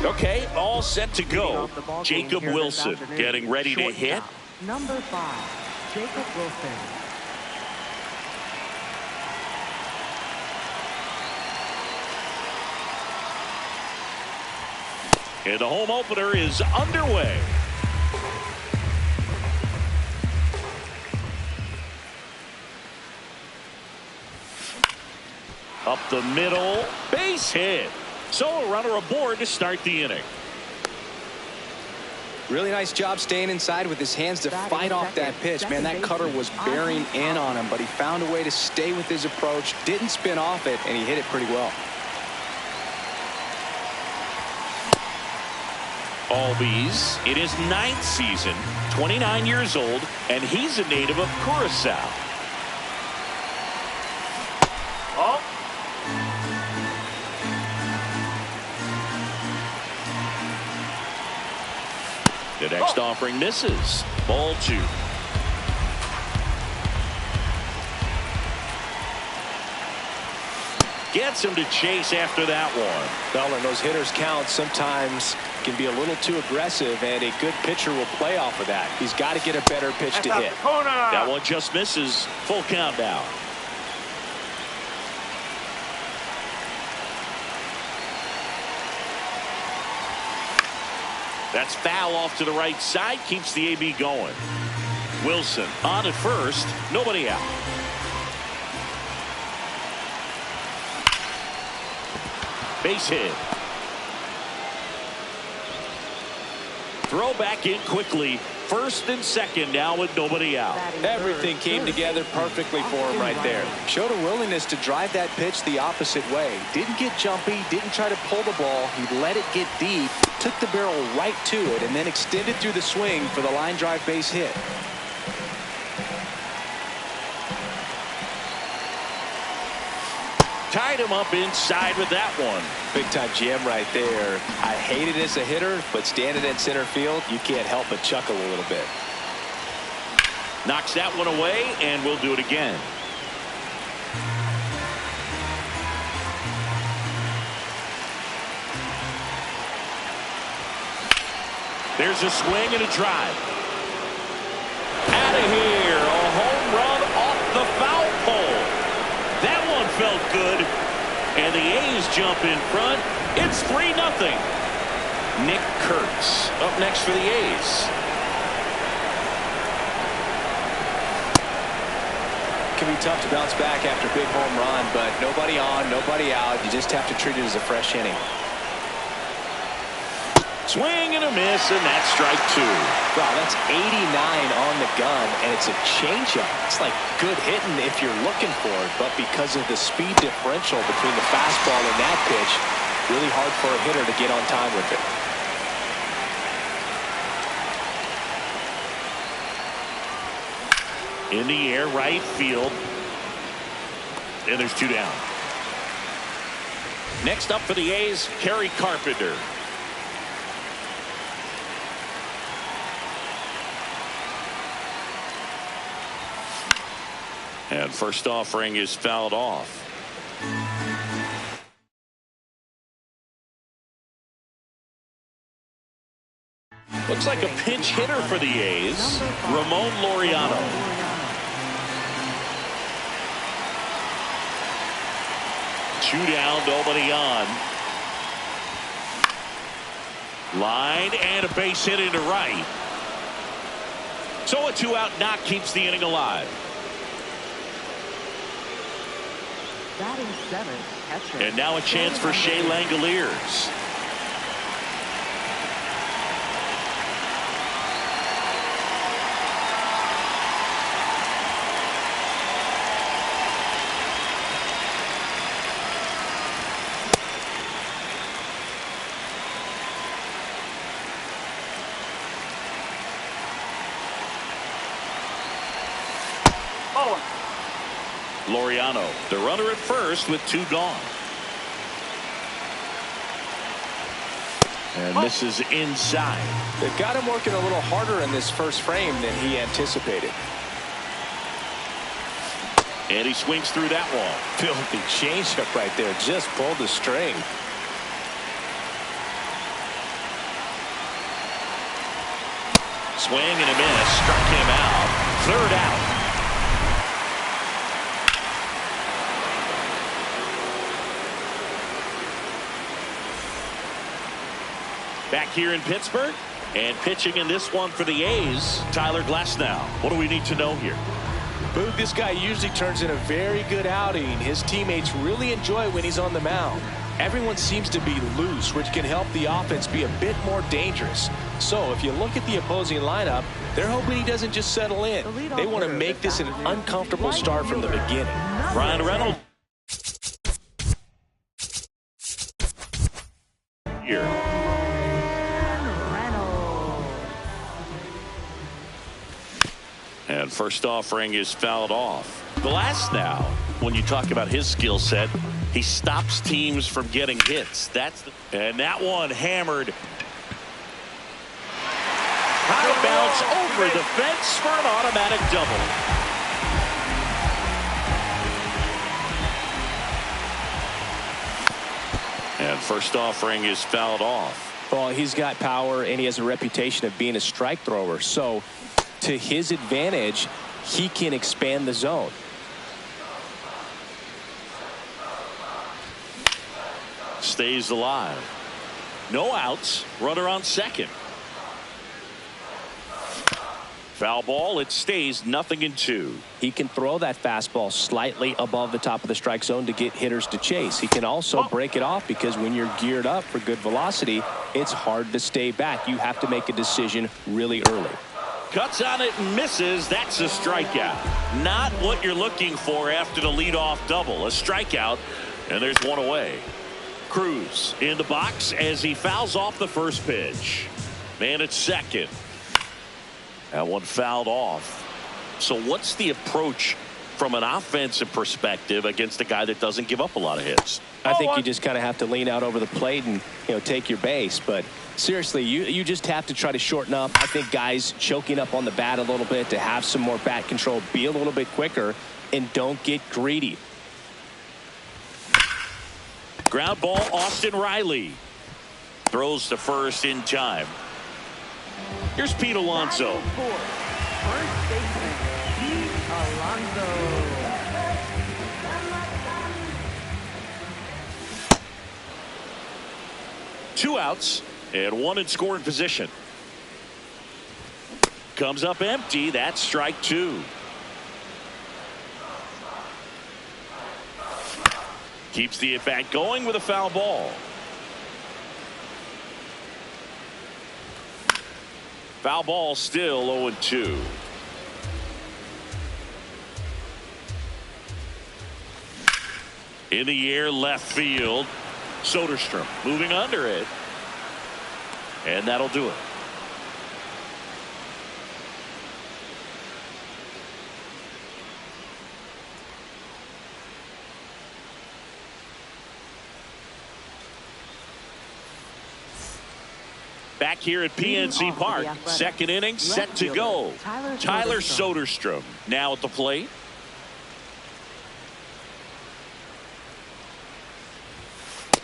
Okay, all set to go. Jacob Wilson getting ready to hit. Number 5, Jacob Wilson. And the home opener is underway. Up the middle, base hit. So a runner aboard to start the inning. Really nice job staying inside with his hands to fight off that pitch. Man, that cutter was bearing in on him, but he found a way to stay with his approach, didn't spin off it, and he hit it pretty well. Albies in his 9th season, 29 years old, and he's a native of Curacao. Oh. The next offering misses. Ball 2. Gets him to chase after that one. Well, and those hitters count sometimes can be a little too aggressive, and a good pitcher will play off of that. He's got to get a better pitch to hit. That one just misses. Full count now. That's foul off to the right side. Keeps the AB going. Wilson on at first. Nobody out. Base hit. Throw back in quickly. First and second now with nobody out. Everything came together perfectly for him right there. Showed a willingness to drive that pitch the opposite way. Didn't get jumpy, didn't try to pull the ball. He let it get deep, took the barrel right to it, and then extended through the swing for the line drive base hit. Tied him up inside with that one. Big time GM right there. I hate it as a hitter, but standing in center field, you can't help but chuckle a little bit. Knocks that one away, and we'll do it again. There's a swing and a drive. Out of here. A home run off the foul pole. That one felt good. And the A's jump in front. It's 3-0. Nick Kurtz up next for the A's. It can be tough to bounce back after a big home run, but nobody on, nobody out. You just have to treat it as a fresh inning. Swing and a miss, and that's strike 2. Wow, that's 89 on the gun, and it's a changeup. It's like good hitting if you're looking for it, but because of the speed differential between the fastball and that pitch, really hard for a hitter to get on time with it. In the air, right field. And there's 2 down. Next up for the A's, Kerry Carpenter. And first offering is fouled off. Looks like a pinch hitter for the A's, Ramon Laureano. Two down, nobody on. Line and a base hit into right. So a 2-out knock keeps the inning alive. Batting seventh, catcher. And now a chance for Shea Langoliers. Laureano, the runner at first with 2 gone. And this is inside. They've got him working a little harder in this first frame than he anticipated. And he swings through that one. Filthy changeup right there. Just pulled the string. Swing and a miss. Struck him out. 3rd out. Back here in Pittsburgh, and pitching in this one for the A's, Tyler Glasnow. What do we need to know here? Boog, this guy usually turns in a very good outing. His teammates really enjoy when he's on the mound. Everyone seems to be loose, which can help the offense be a bit more dangerous. So if you look at the opposing lineup, they're hoping he doesn't just settle in. They want to make this an uncomfortable start from the beginning. Ryan Reynolds. Here. And first offering is fouled off. Glasnow, when you talk about his skill set, he stops teams from getting hits. And that one hammered. High bounce over the fence for an automatic double. And first offering is fouled off. Well, he's got power and he has a reputation of being a strike thrower. So to his advantage, he can expand the zone. Stays alive. No outs. Runner on second. Foul ball. It stays 0-2. He can throw that fastball slightly above the top of the strike zone to get hitters to chase. He can also break it off because when you're geared up for good velocity, it's hard to stay back. You have to make a decision really early. Cuts on it and misses. That's a strikeout. Not what you're looking for after the leadoff double. A strikeout, and there's one away. Cruz in the box as he fouls off the first pitch. Man at second. That one fouled off. So what's the approach from an offensive perspective against a guy that doesn't give up a lot of hits? I think you just kind of have to lean out over the plate and take your base. But seriously, you just have to try to shorten up. I think guys choking up on the bat a little bit to have some more bat control, be a little bit quicker, and don't get greedy. Ground ball, Austin Riley throws to first in time. Here's Pete Alonso. First baseman, Pete Alonso. Two outs and one in scoring position. Comes up empty. That's strike 2. Keeps the at-bat going with a foul ball. Foul ball, still 0-2. In the air, left field. Soderstrom moving under it. And that'll do it. Back here at PNC Park, second inning set to go. Tyler Soderstrom now at the plate.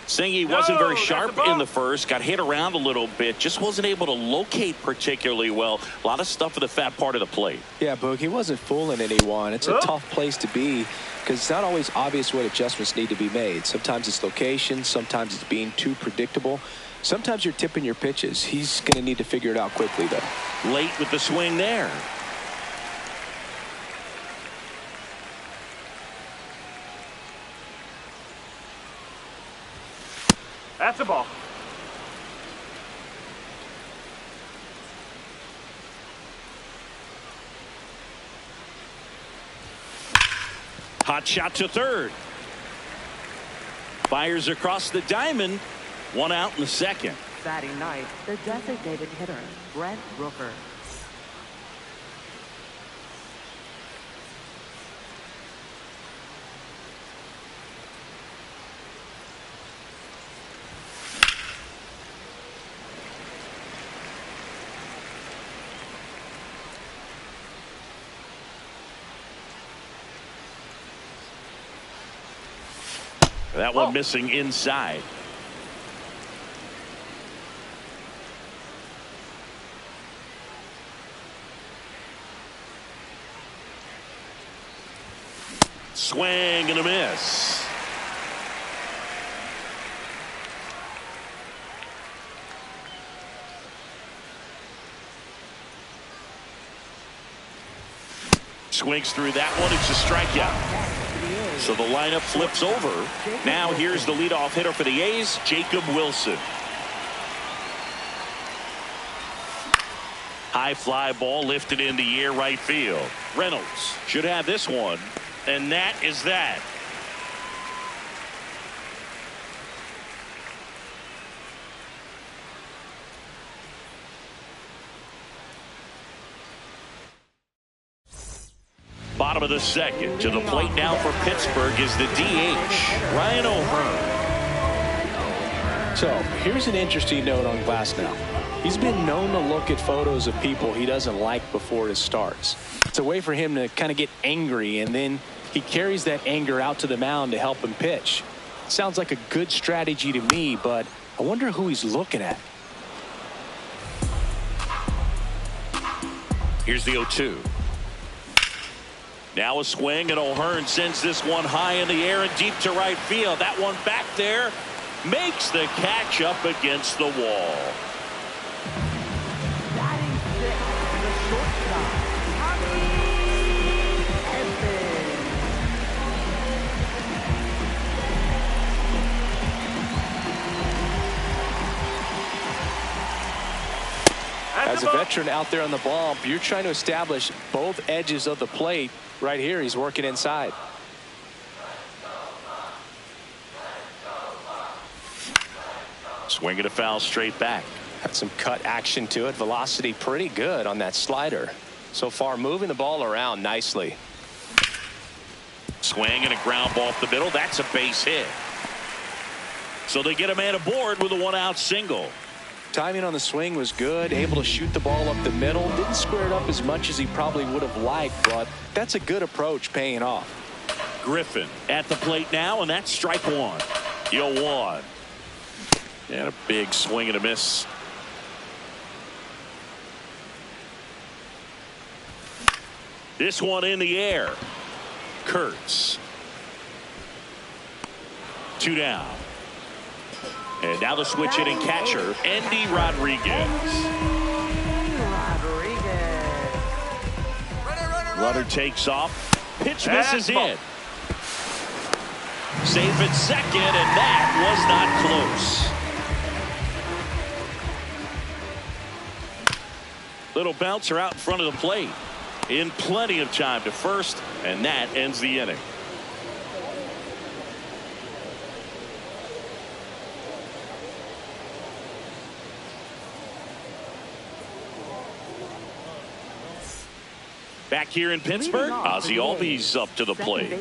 Singy wasn't very sharp in the first, got hit around a little bit, just wasn't able to locate particularly well. A lot of stuff at the fat part of the plate. Yeah, Boog, he wasn't fooling anyone. It's a tough place to be because it's not always obvious what adjustments need to be made. Sometimes it's location, sometimes it's being too predictable. Sometimes you're tipping your pitches. He's going to need to figure it out quickly, though. Late with the swing there. That's a ball. Hot shot to third. Fires across the diamond. One out in the second. Batting ninth, the designated hitter, Brent Rooker. That one missing inside. Swing and a miss. Swings through that one. It's a strikeout. So the lineup flips over. Now here's the leadoff hitter for the A's, Jacob Wilson. High fly ball lifted in the air right field. Reynolds should have this one, and that is that. Bottom of the second. To the plate now for Pittsburgh is the DH, Ryan O'Hearn. So here's an interesting note on Glasnow. He's been known to look at photos of people he doesn't like before it starts. It's a way for him to kind of get angry, and then he carries that anger out to the mound to help him pitch. Sounds like a good strategy to me, but I wonder who he's looking at. Here's the 0-2. Now a swing, and O'Hearn sends this one high in the air and deep to right field. That one back there makes the catch up against the wall. Batting sixth, the shortstop, Tommy Edman. As a veteran out there on the bump, you're trying to establish both edges of the plate. Right here, he's working inside. Swing and a foul straight back. Had some cut action to it. Velocity pretty good on that slider. So far, moving the ball around nicely. Swing and a ground ball off the middle. That's a base hit. So they get a man aboard with a one-out single. Timing on the swing was good. Able to shoot the ball up the middle. Didn't square it up as much as he probably would have liked, but that's a good approach paying off. Griffin at the plate now, and that's strike one. 0-1. And a big swing and a miss. This one in the air. Kurtz. 2 down. And now the switch hitting catcher, Andy Rodriguez. Runner takes off. Pitch misses in. Safe at second, and that was not close. Little bouncer out in front of the plate. In plenty of time to first, and that ends the inning. Back here in Pittsburgh, Ozzie Albies up to the plate.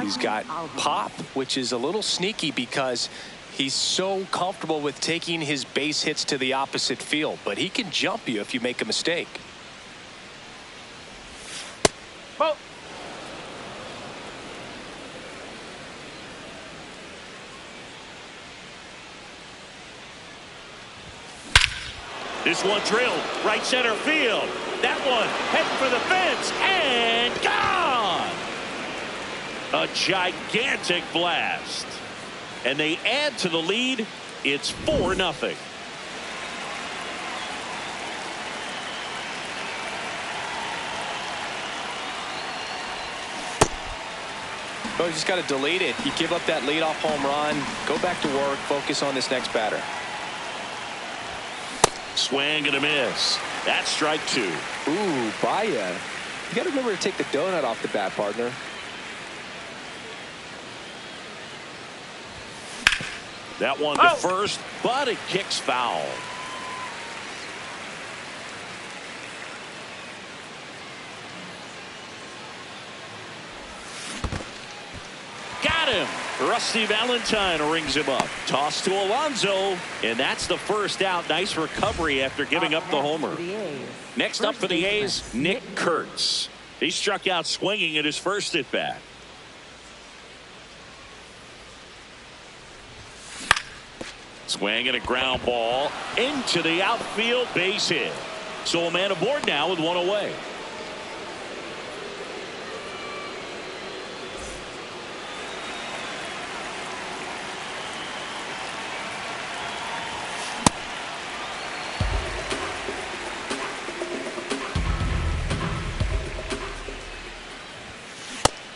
He's got pop, which is a little sneaky because he's so comfortable with taking his base hits to the opposite field, but he can jump you if you make a mistake. Ball. This one drilled right center field. That one heading for the fence and gone. A gigantic blast. And they add to the lead It's 4-0. Oh, you just got to delete it. You give up that leadoff home run. Go back to work. Focus on this next batter. Swing and a miss. That's strike 2. Ooh, Baya. You got to remember to take the donut off the bat, partner. That one to first, but it kicks foul. Got him. Rusty Valentine rings him up. Toss to Alonso, and that's the first out. Nice recovery after giving up the homer. Next up for the A's, Nick Kurtz. He struck out swinging at his first at bat. Swing and a ground ball into the outfield, base hit. So a man aboard now with one away.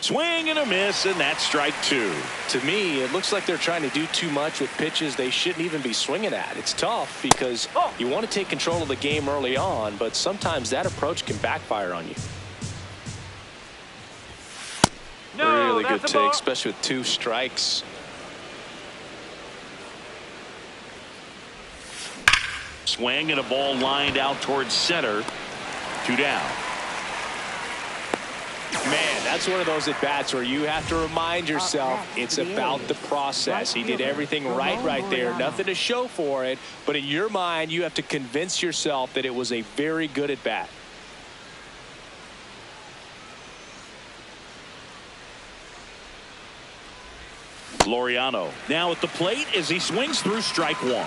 Swing and a miss, and that's strike 2. To me, it looks like they're trying to do too much with pitches they shouldn't even be swinging at. It's tough because you want to take control of the game early on, but sometimes that approach can backfire on you. No, really good that's a take, ball. especially with 2 strikes. Swing and a ball lined out towards center. 2 down. Man, that's one of those at-bats where you have to remind yourself it's about the process. He did everything right there. Nothing to show for it. But in your mind, you have to convince yourself that it was a very good at-bat. Laureano now at the plate as he swings through strike 1.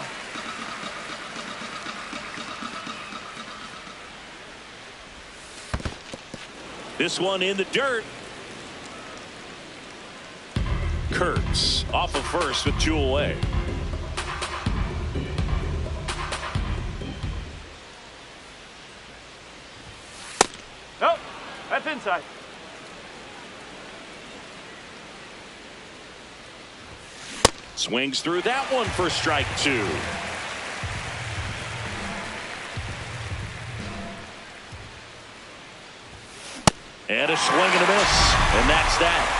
This one in the dirt. Kurtz off of first with 2 away. Oh, that's inside. Swings through that one for strike 2. And a swing and a miss, and that's that.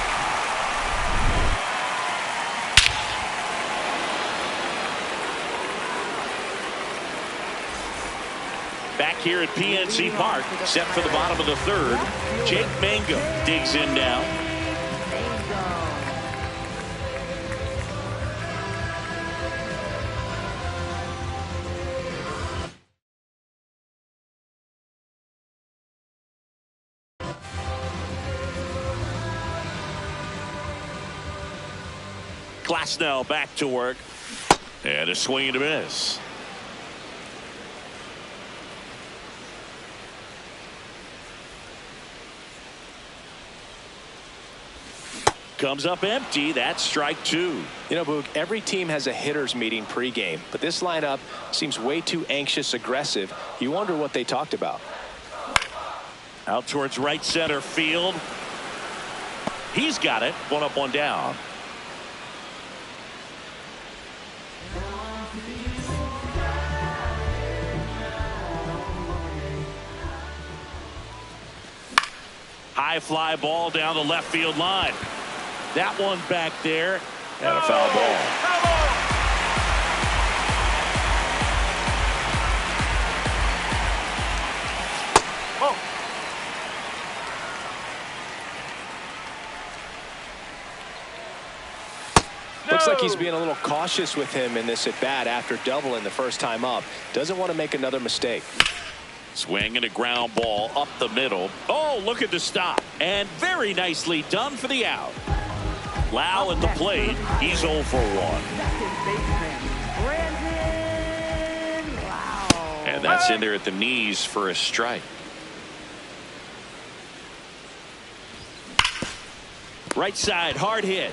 Back here at PNC Park, set for the bottom of the 3rd. Jake Mangum digs in now. Glasnow back to work. And a swing and a miss. Comes up empty. That's strike 2. You know, Boog, every team has a hitters meeting pregame, but this lineup seems way too anxious aggressive. You wonder what they talked about. Out towards right center field. He's got it. 1 up, 1 down. High fly ball down the left field line. That one back there, and a foul ball. Looks like he's being a little cautious with him in this at bat after doubling the first time up. Doesn't want to make another mistake. Swing and a ground ball up the middle. Oh, look at the stop. And very nicely done for the out. Lau at the plate. He's 0 for 1. And that's in there at the knees for a strike. Right side, hard hit.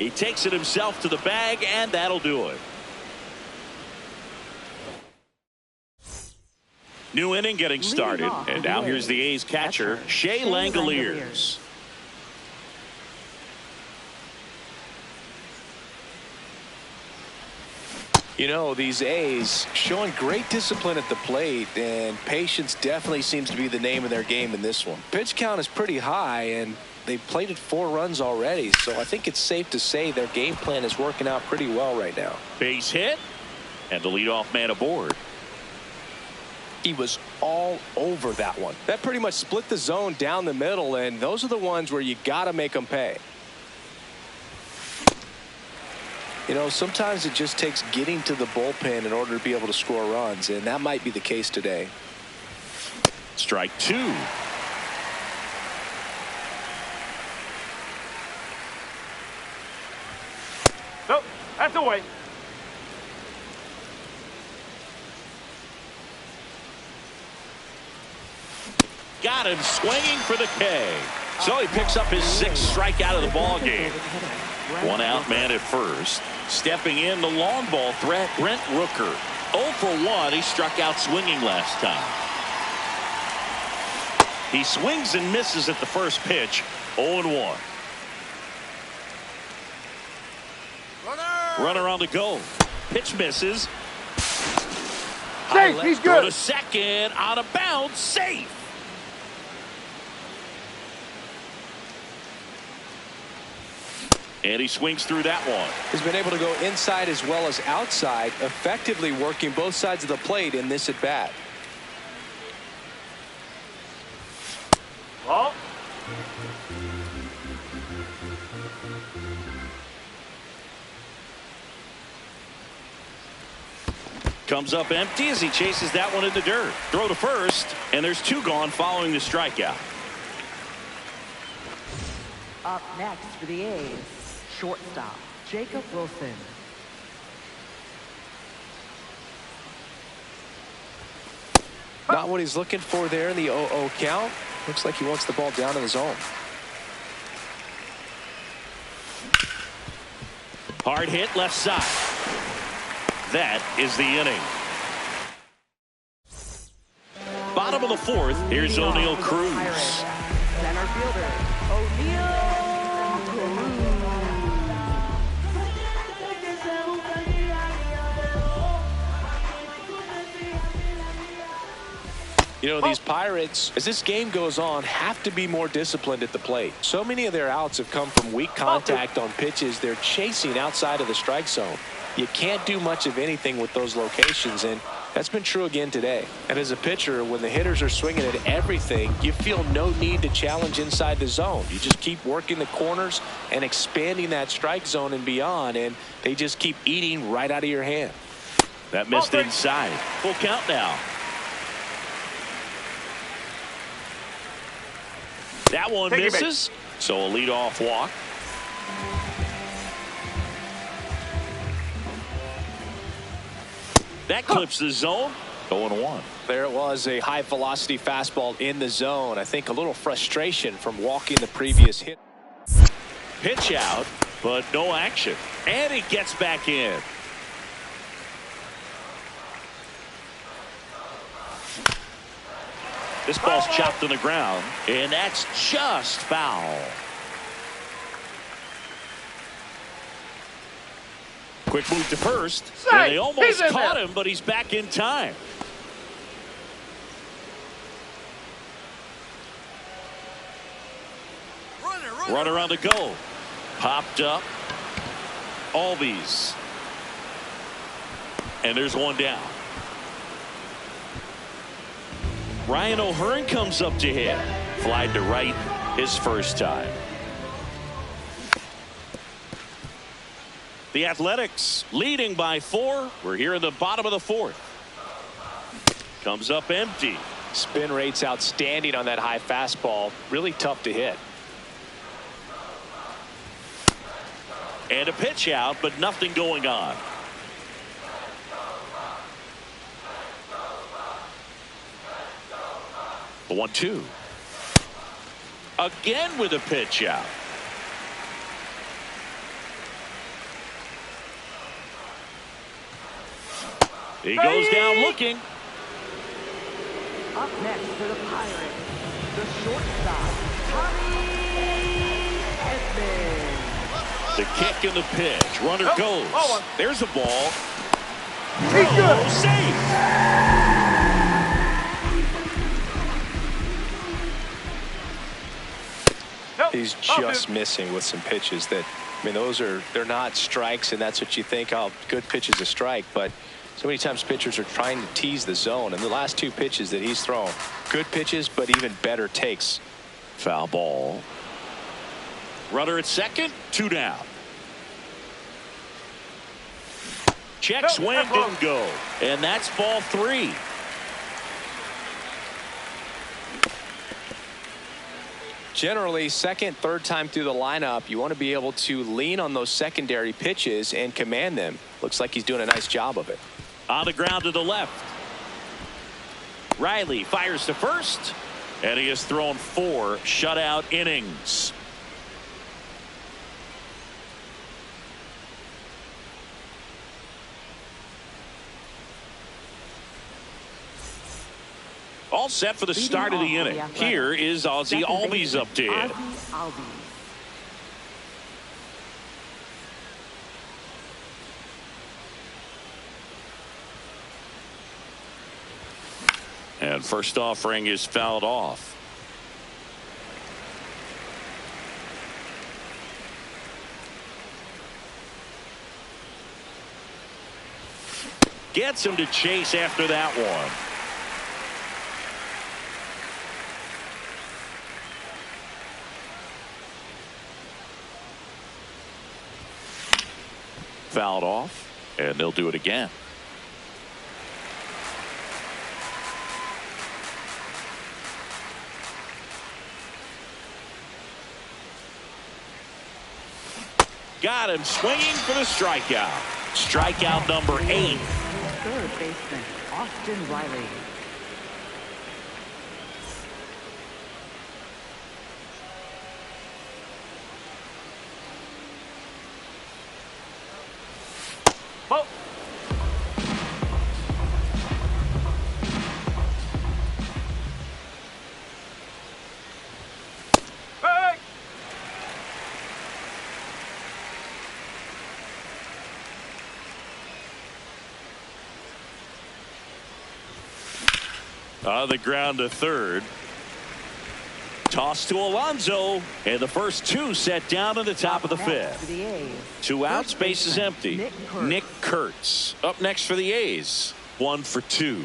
He takes it himself to the bag, and that'll do it. New inning getting started. And now here's the A's catcher, Shea Langoliers. You know, these A's showing great discipline at the plate, and patience definitely seems to be the name of their game in this one. Pitch count is pretty high, and they've plated 4 runs already, so I think it's safe to say their game plan is working out pretty well right now. Base hit, and the leadoff man aboard. He was all over that one. That pretty much split the zone down the middle, and those are the ones where you got to make them pay. You know, sometimes it just takes getting to the bullpen in order to be able to score runs, and that might be the case today. Strike 2. Nope, that's away. Got him swinging for the K. So he picks up his 6th strikeout of the ball game. 1 out man at first. Stepping in, the long ball threat, Brent Rooker. 0 for 1. He struck out swinging last time. He swings and misses at the first pitch. 0-1. Runner on the go. Pitch misses. Safe, he's Throw good. to second, out of bounds, safe. And he swings through that one. He's been able to go inside as well as outside, effectively working both sides of the plate in this at bat. Ball. Comes up empty as he chases that one in the dirt. Throw to first, and there's 2 gone following the strikeout. Up next for the A's, shortstop, Jacob Wilson. Not what he's looking for there in the 0-0 count. Looks like he wants the ball down in the zone. Hard hit left side. That is the inning. Bottom of the 4th. Here's O'Neal Cruz. Center fielder, O'Neal Cruz. You know, these Pirates, as this game goes on, have to be more disciplined at the plate. So many of their outs have come from weak contact on pitches they're chasing outside of the strike zone. You can't do much of anything with those locations, and that's been true again today. And as a pitcher, when the hitters are swinging at everything, you feel no need to challenge inside the zone. You just keep working the corners and expanding that strike zone and beyond, and they just keep eating right out of your hand. That missed inside. Full count now. That one misses, so a leadoff walk. That clips the zone. 0-1. There it was, a high velocity fastball in the zone. I think a little frustration from walking the previous hit. Pitch out, but no action. And he gets back in. This ball's chopped on the ground, and that's just foul. Quick move to first, and they almost caught him, but he's back in time. Runner on the go. Popped up. Albies. And there's one down. Ryan O'Hearn comes up to hit. Flied to right his first time. The Athletics leading by 4. We're here in the bottom of the 4th. Comes up empty. Spin rate's outstanding on that high fastball. Really tough to hit. And a pitch out, but nothing going on. The 1-2. Again with a pitch out. He goes down looking. Up next for the Pirates, the shortstop, Tommy Edman. The kick and the pitch. Runner goes. There's a ball. He's good. Safe. He's just missing with some pitches that, I mean, they're not strikes, and that's what you think, oh, good pitch is a strike. But so many times pitchers are trying to tease the zone, and the last two pitches that he's thrown, good pitches, but even better takes. Foul ball. Runner at second, 2 down. Check swing didn't go, and that's ball 3. Generally, second, third time through the lineup, you want to be able to lean on those secondary pitches and command them. Looks like he's doing a nice job of it. On the ground to the left. Riley fires to first, and he has thrown 4 shutout innings. All set for the start of the inning. Here is Ozzie Albies update. And first offering is fouled off. Gets him to chase after that one. Fouled off, and they'll do it again. Got him swinging for the strikeout. Strikeout number 8. Third baseman, Austin Riley. Ball. Hey! On the ground to third. Toss to Alonso, and the first 2 set down in the top of the 5th. 2 outs, base is empty. Nick Kurtz up next for the A's. 1 for 2.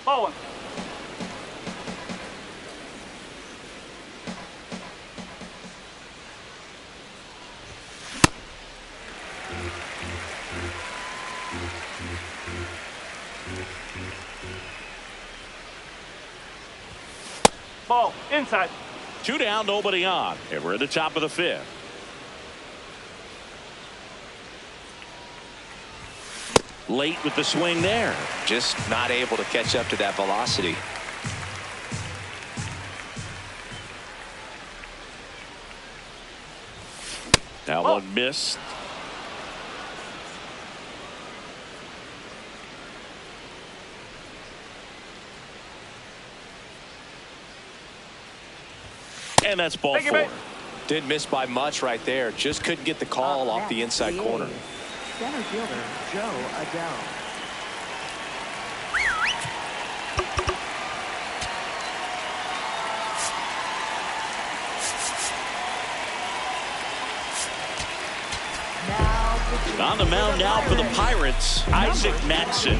Ball 1. Ball inside. 2 down, nobody on, and we're at the top of the 5th. Late with the swing there. Just not able to catch up to that velocity. That one missed. And that's ball 4. Didn't miss by much right there. Just couldn't get the call off the inside corner. Center fielder, Joe Adele. On the mound now for the Pirates, Isaac Matson.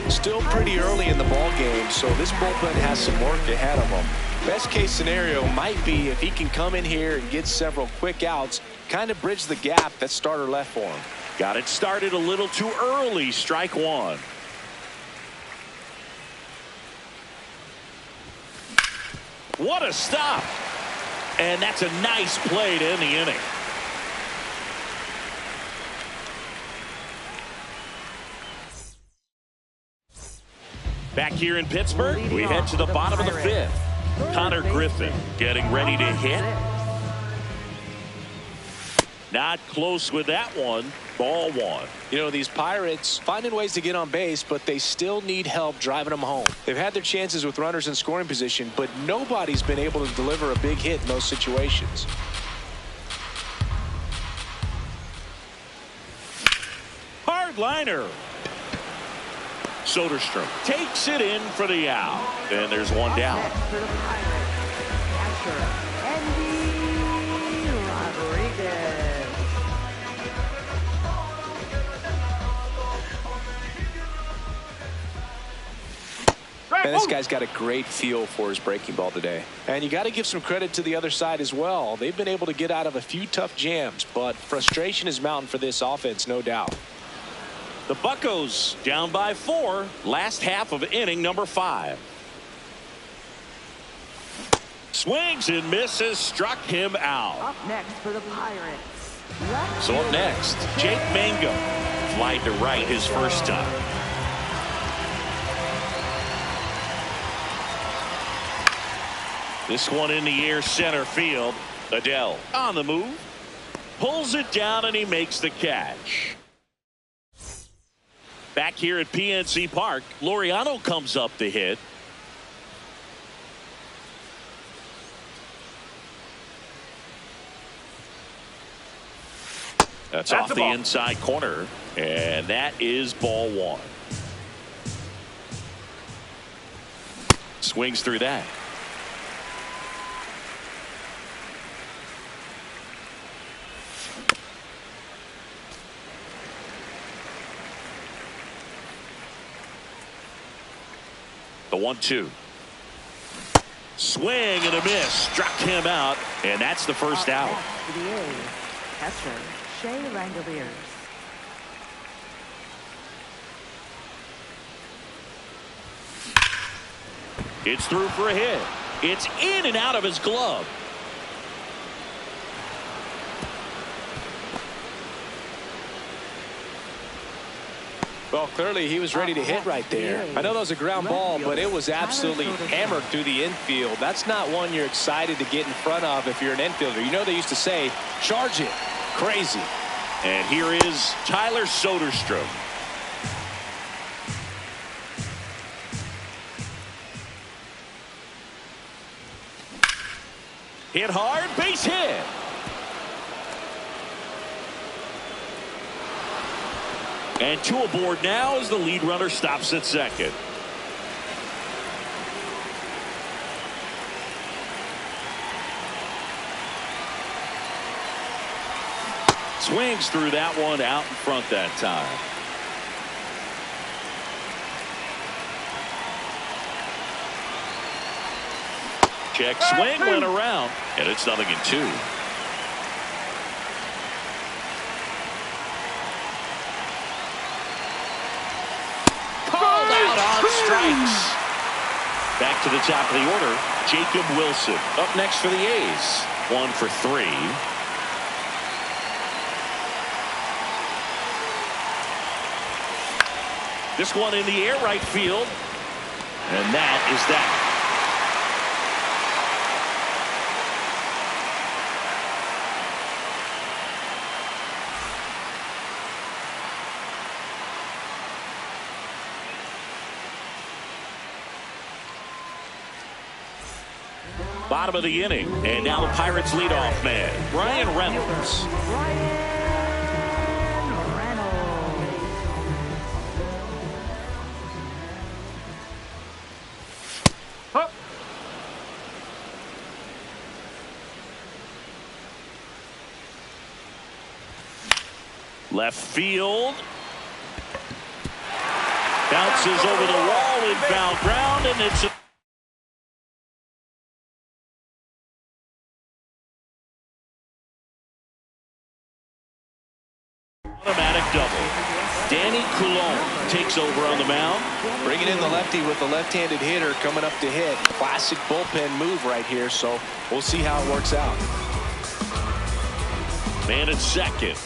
Still pretty early in the ball game, so this bullpen has some work ahead of them. Best case scenario might be if he can come in here and get several quick outs, kind of bridge the gap that starter left for him. Got it started a little too early. Strike 1. What a stop. And that's a nice play to end the inning. Back here in Pittsburgh, we head to the bottom of the 5th. Connor Griffin getting ready to hit. Not close with that one. Ball one. You know, these Pirates finding ways to get on base, but they still need help driving them home. They've had their chances with runners in scoring position, but nobody's been able to deliver a big hit in those situations. Hard liner. Soderstrom takes it in for the out. And there's one down. Next for the Pirates, catcher, Andy Rodriguez. And this guy's got a great feel for his breaking ball today. And you got to give some credit to the other side as well. They've been able to get out of a few tough jams, but frustration is mounting for this offense, no doubt. The Buccos down by 4. Last half of inning number 5. Swings and misses. Struck him out. Up next for the Pirates. So up next, Jake Mangum. Flied to right his first time. This one in the air center field. Adele on the move. Pulls it down and he makes the catch. Back here at PNC Park, Laureano comes up to hit. That's off the inside corner, and that is ball one. Swings through that. The 1-2. Swing and a miss. Struck him out, and that's the first out. For the A's, catcher, Shea Langoliers. It's through for a hit. It's in and out of his glove. Well, clearly he was ready to hit right there. I know that was a ground ball, but it was absolutely hammered through the infield. That's not one you're excited to get in front of if you're an infielder. You know they used to say, charge it. Crazy. And here is Tyler Soderstrom. Hit hard, base hit. And 2 aboard now as the lead runner stops at second. Swings through that one out in front that time. Check swing went around, and it's 0-2. Strikes. Back to the top of the order, Jacob Wilson. Up next for the A's. 1 for 3. This one in the air right field. And that is that. Bottom of the inning, and now the Pirates leadoff man, Ryan Reynolds. Left field. Bounces over the wall in foul ground, and it's a automatic double. Danny Coulombe takes over on the mound. Bringing in the lefty with the left-handed hitter coming up to hit. Classic bullpen move right here, so we'll see how it works out. Man at second.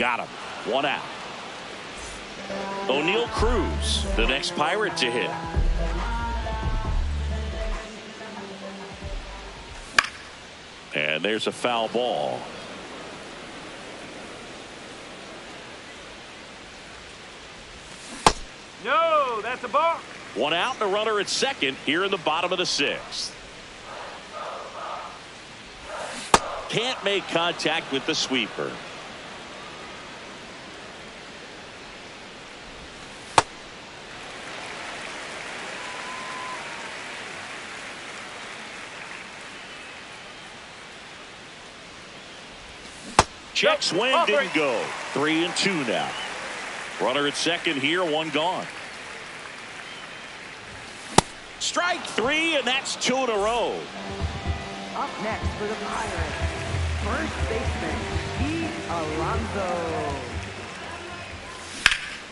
Got him. One out. O'Neal Cruz, the next Pirate to hit. And there's a foul ball. No, that's a balk. One out and a runner at second here in the bottom of the sixth. Can't make contact with the sweeper. Check swing, didn't go. 3-2 now. Runner at second here, one gone. Strike three, and that's two in a row. Up next for the Pirates, first baseman, Pete Alonso.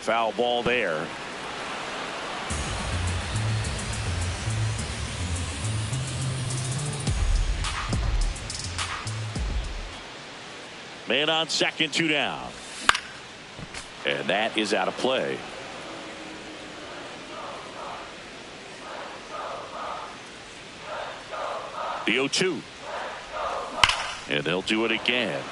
Foul ball there. Man on second, two down. And that is out of play. The 0-2. And they'll do it again.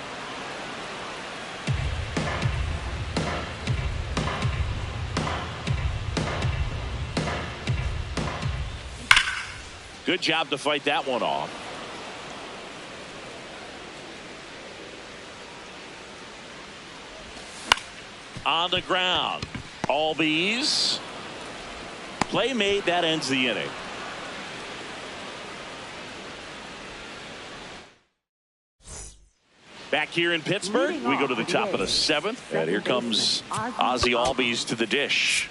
Good job to fight that one off. On the ground. All these. Play made. That ends the inning. Back here in Pittsburgh, we go to the top of the seventh. And here comes Ozzie Albies to the dish.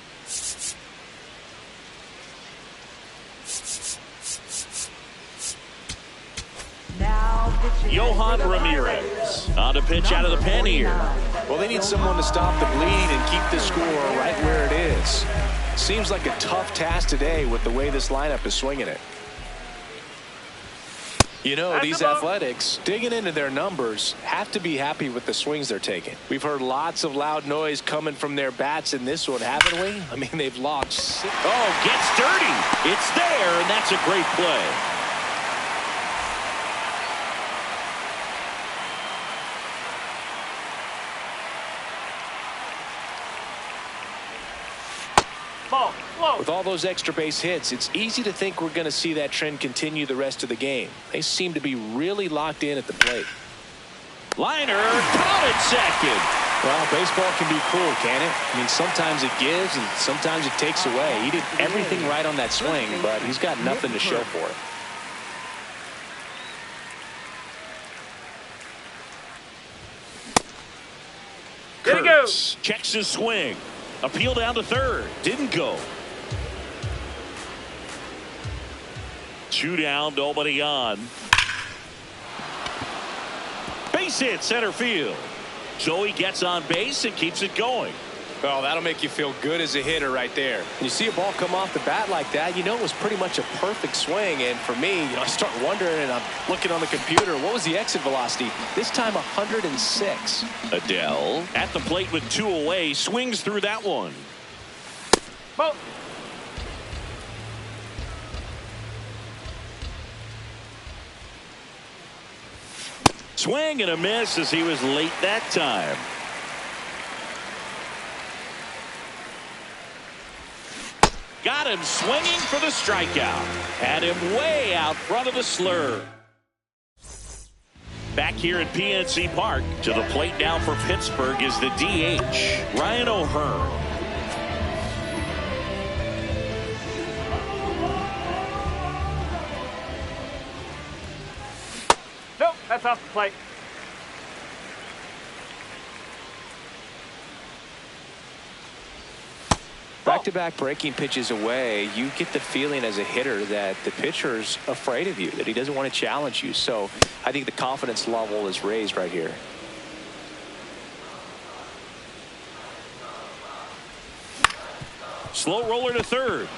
Yohan Ramirez on to pitch out of the pen here. Well, they need someone to stop the bleed and keep the score right where it is. Seems like a tough task today with the way this lineup is swinging it. You know, these Athletics, digging into their numbers, have to be happy with the swings they're taking. We've heard lots of loud noise coming from their bats in this one, haven't we? I mean, they've logged 6. Oh, gets dirty. It's there, and that's a great play. Ball, low. With all those extra base hits, it's easy to think we're going to see that trend continue the rest of the game. They seem to be really locked in at the plate. Liner caught at second. Well, baseball can be cruel, can it? I mean, sometimes it gives and sometimes it takes away. He did everything right on that swing, but he's got nothing to show for it. There he goes. Checks his swing. Appeal down to third. Didn't go. 2 down, nobody on. Base hit center field. So he gets on base and keeps it going. Oh, that'll make you feel good as a hitter right there. When you see a ball come off the bat like that, you know it was pretty much a perfect swing. And for me, I start wondering, and I'm looking on the computer, what was the exit velocity? This time 106. Adele at the plate with 2 away, swings through that one. Ball. Swing and a miss as he was late that time. Got him swinging for the strikeout. Had him way out front of the slur. Back here at PNC Park, to the plate now for Pittsburgh is the DH, Ryan O'Hearn. Nope, that's off the plate. Back-to-back breaking pitches away, you get the feeling as a hitter that the pitcher's afraid of you, that he doesn't want to challenge you. So I think the confidence level is raised right here. Slow roller to third.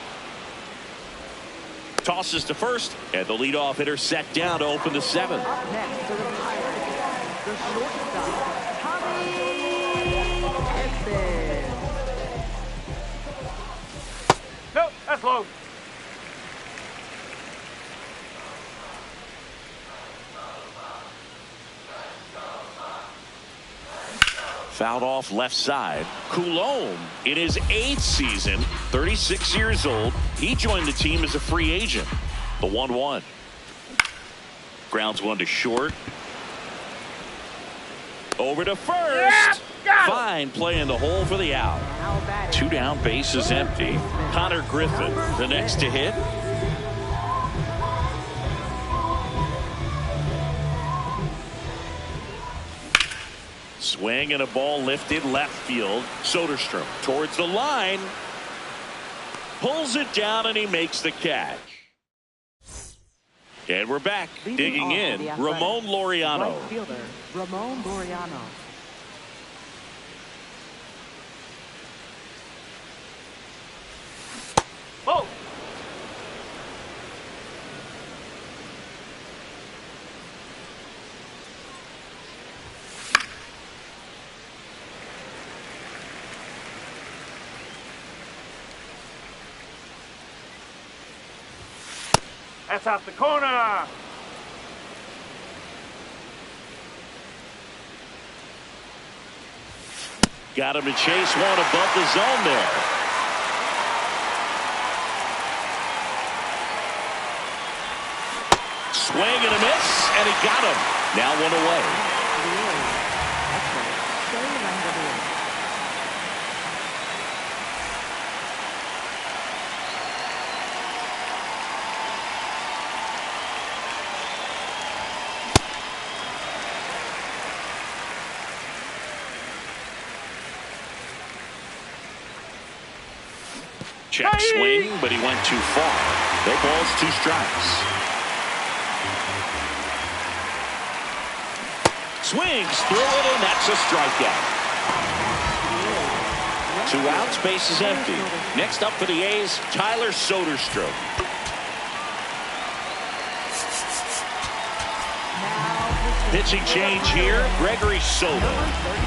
Tosses to first, and the leadoff hitter set down to open the 7th. Up next for the Pirates, the shortstop, Tommy Griffin. Nope, that's low. Fouled off left side. Coulomb in his 8th season, 36 years old. He joined the team as a free agent. The 1-1. Grounds one to short. Over to first. Fine play in the hole for the out. 2 down, base is empty. Connor Griffin, the next to hit. Swing and a ball lifted left field. Soderstrom towards the line. Pulls it down and he makes the catch. And we're back. Digging in, Ramon Laureano. Right fielder, Ramon Laureano. Whoa. That's off the corner. Got him to chase one above the zone there. Swing and a miss, and he got him. Now one away. Check swing, but he went too far. No balls, 2 strikes. Swings through it, and that's a strikeout. 2 outs, base is empty. Next up for the A's, Tyler Soderstrom. Pitching change here, Gregory Soto.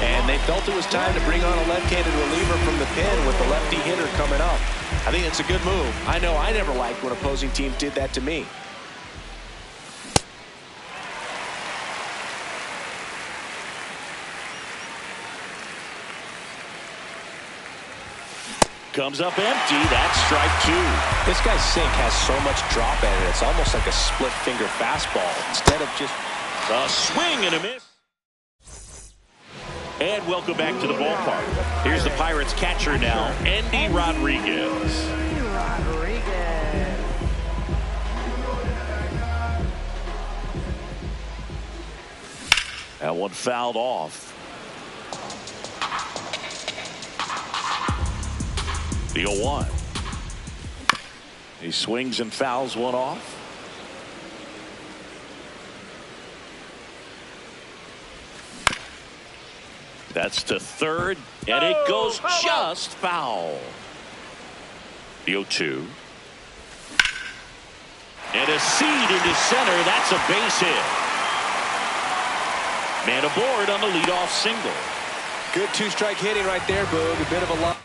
And they felt it was time to bring on a left-handed reliever from the pen with the lefty hitter coming up. I think it's a good move. I know I never liked when opposing teams did that to me. Comes up empty. That's strike 2. This guy's sink has so much drop in it. It's almost like a split-finger fastball instead of just a swing and a miss. And welcome back to the ballpark. Here's the Pirates catcher now, Andy Rodriguez. That one fouled off. The 0-1. He swings and fouls one off. That's to third, and it goes just foul. The 0-2. And a seed into center. That's a base hit. Man aboard on the leadoff single. Good 2-strike hitting right there, Boog. A bit of a lot.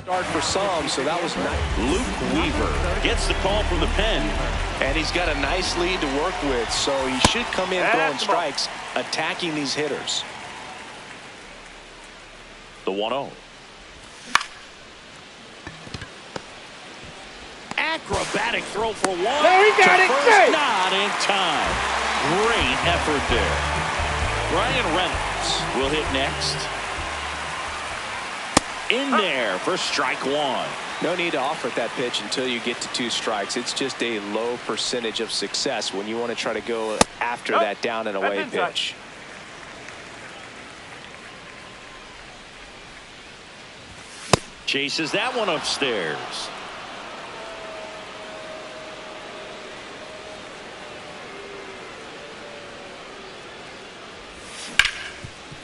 Start for some, so that was nice. Luke Weaver gets the call from the pen. And he's got a nice lead to work with, so he should come in throwing strikes, attacking these hitters. The 1-0. Acrobatic throw for one. There he got it. First, not in time. Great effort there. Ryan Reynolds will hit next. In there for strike 1. No need to offer that pitch until you get to 2 strikes. It's just a low percentage of success when you want to try to go after that down and away pitch. Chases that one upstairs.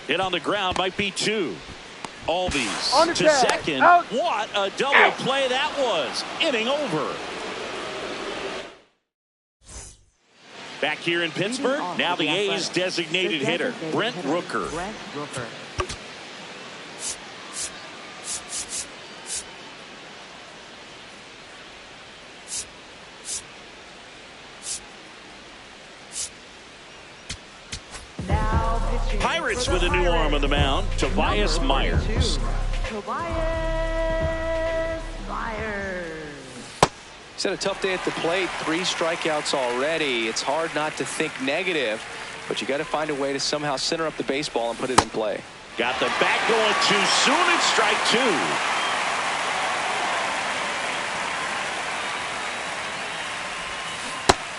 Hit on the ground, might be 2. Albies to second. Out. What a double play that was. Inning over. Back here in Pittsburgh, now the A's designated hitter, Brent Rooker. Pirates with a new arm on the mound, Tobias Myers. Tobias Myers. He's had a tough day at the plate. 3 strikeouts already. It's hard not to think negative, but you got to find a way to somehow center up the baseball and put it in play. Got the bat going too soon and strike 2.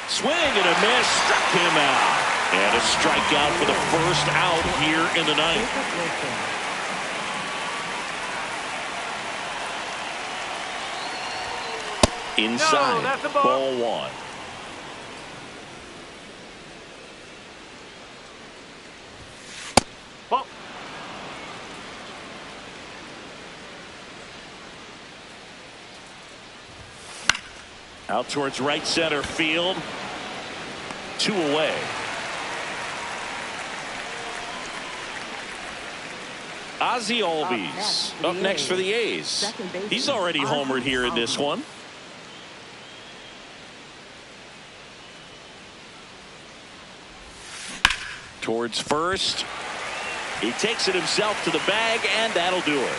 Swing and a miss, struck him out. And a strikeout for the first out here in the ninth. Inside, No, that's a ball. ball 1. Ball. Out towards right center field. 2 away. Ozzie Albies up next for the A's. He's already homered here in this one. Towards first. He takes it himself to the bag, and that'll do it.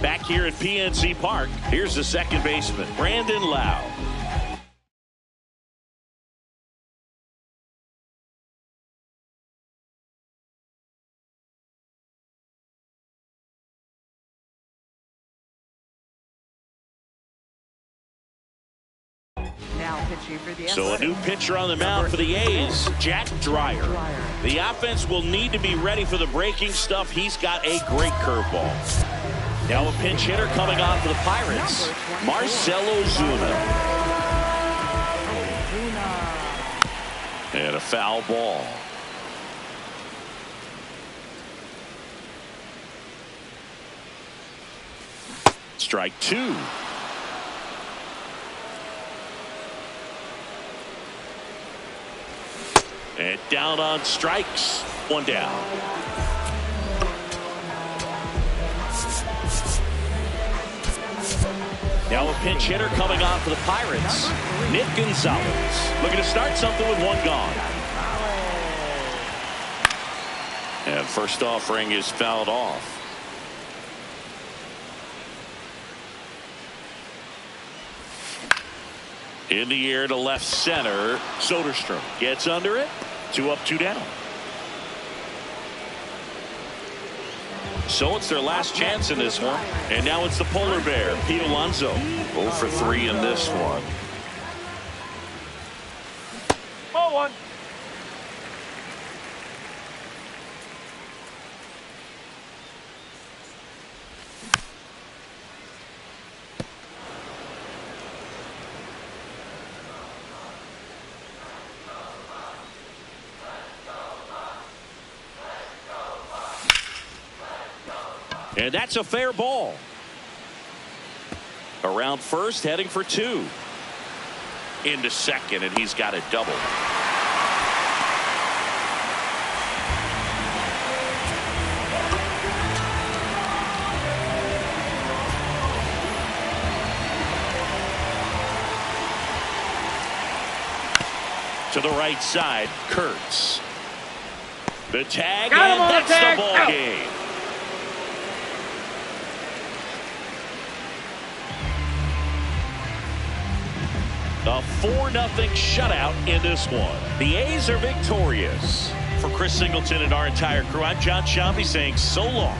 Back here at PNC Park, here's the second baseman, Brandon Lau. Now pitching for the So a new pitcher on the mound for the A's, Jack Dreyer. The offense will need to be ready for the breaking stuff. He's got a great curveball. Now a pinch hitter coming on for the Pirates, Marcell Ozuna. And a foul ball. Strike 2. And down on strikes. 1 down. Now a pinch hitter coming on for the Pirates, Nick Gonzalez. Looking to start something with 1 gone. And first offering is fouled off. In the air to left center, Soderstrom gets under it. 2 up, 2 down. So it's their last chance in this one. And now it's the polar bear, Pete Alonso. 0 for 3 in this one. Ball 1. And that's a fair ball. Around first, heading for 2. Into second, and he's got a double. To the right side, Kurtz. The tag, Got him and on the that's tag. the ball Out. game. A 4-0 shutout in this one. The A's are victorious. For Chris Singleton and our entire crew, I'm John Shambi saying so long.